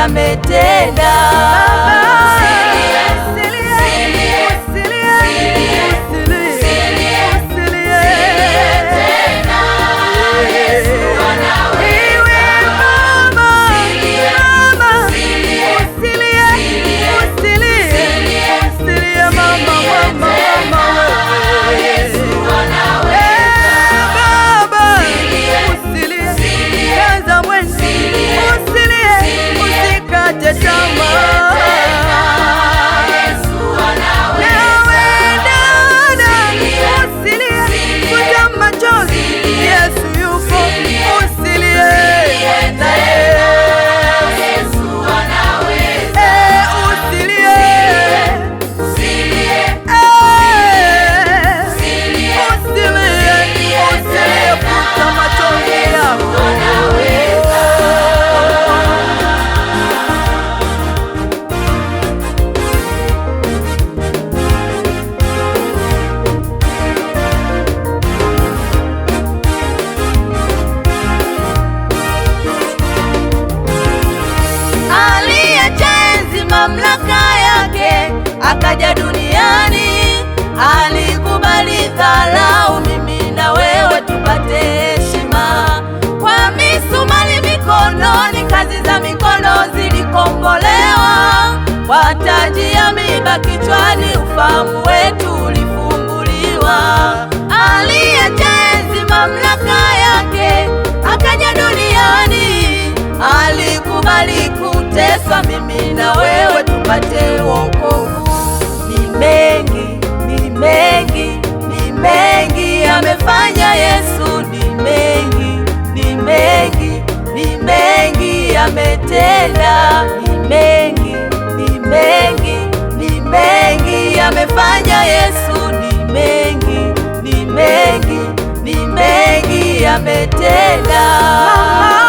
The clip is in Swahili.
ametenda. Mamlaka yake akaja duniani, alikubali dharau, mimi na wewe tupate heshima. Kwa misumari mikononi, kazi za mikono zilikombolewa, kwa taji ya miiba kichwani, ufahamu wetu ulifunguliwa. Aliacha enzi, mamlaka yake akaja duniani, alikubali kuteswa, mimi na wewe tupate wokovu. Ni mengi, ni mengi, ni mengi amefanya Yesu, ni mengi, ni mengi, ni mengi ametenda. Ni mengi, ni mengi, ni mengi amefanya Yesu, ni mengi, ni mengi, ni mengi ametenda.